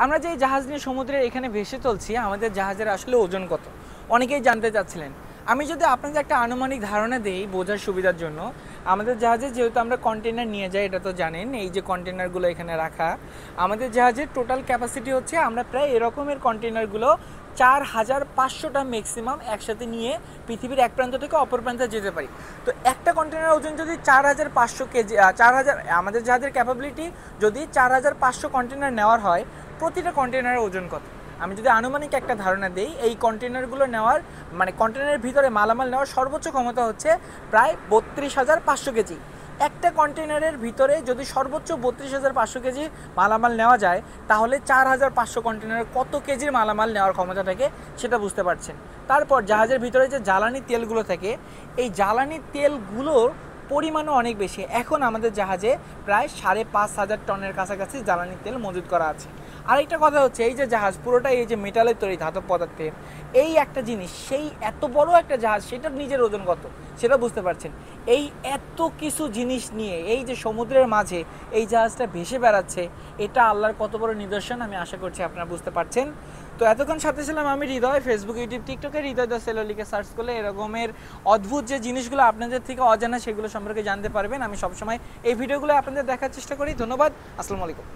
আমরা যে জাহাজ নিয়ে সমুদ্রের এখানে ভেসে চলছি, আমাদের জাহাজের আসলে ওজন কত অনেকেই জানতে চাচ্ছিলেন। আমি যদি আপনাদের একটা আনুমানিক ধারণা দেই বোঝার সুবিধার জন্য, আমাদের জাহাজে যেহেতু আমরা কন্টেনার নিয়ে যাই, এটা তো জানেন, এই যে কন্টেনারগুলো এখানে রাখা, আমাদের জাহাজের টোটাল ক্যাপাসিটি হচ্ছে আমরা প্রায় এরকমের কন্টেনারগুলো 4500টা ম্যাক্সিমাম একসাথে নিয়ে পৃথিবীর এক প্রান্ত থেকে অপর প্রান্তে যেতে পারি। তো একটা কন্টেনার ওজন যদি 4500 কেজি, 4000, আমাদের জাহাজের ক্যাপাবিলিটি যদি 4500 কন্টেনার নেওয়ার হয়, প্রতিটা কন্টেনারের ওজন কত? আমি যদি আনুমানিক একটা ধারণা দিই, এই কন্টেনারগুলো নেওয়ার মানে কন্টেনারের ভিতরে মালামাল নেওয়ার সর্বোচ্চ ক্ষমতা হচ্ছে প্রায় 32,500 কেজি। একটা কন্টেনারের ভিতরে যদি সর্বোচ্চ 32,500 কেজি মালামাল নেওয়া যায়, তাহলে 4,500 কন্টেনারের কত কেজির মালামাল নেওয়ার ক্ষমতা থাকে সেটা বুঝতে পারছেন। তারপর জাহাজের ভিতরে যে জ্বালানি তেলগুলো থাকে, এই জ্বালানি তেলগুলোর পরিমাণও অনেক বেশি। এখন আমাদের জাহাজে প্রায় 5,500 টনের কাছাকাছি জ্বালানি তেল মজুত করা আছে। আরেকটা কথা হচ্ছে, এই যে জাহাজ পুরোটাই এই যে মেটালের তৈরি, ধাতব পদার্থের, এই একটা জিনিস, সেই এত বড় একটা জাহাজ, সেটার নিজের ওজন কত সেটা বুঝতে পারছেন। এই এত কিছু জিনিস নিয়ে এই যে সমুদ্রের মাঝে এই জাহাজটা ভেসে বেড়াচ্ছে, এটা আল্লাহর কত বড় নিদর্শন আমি আশা করছি আপনারা বুঝতে পারছেন। তো এতক্ষণ সাথে ছিলাম আমি হৃদয়। ফেসবুক, ইউটিউব, টিকটকে হৃদয় দ্য সেলর লিখে সার্চ করলে এরকমের অদ্ভুত যে জিনিসগুলো আপনাদের থেকে অজানা সেগুলো সম্পর্কে জানতে পারবেন। আমি সবসময় এই ভিডিওগুলো আপনাদের দেখার চেষ্টা করি। ধন্যবাদ, আসসালামু আলাইকুম।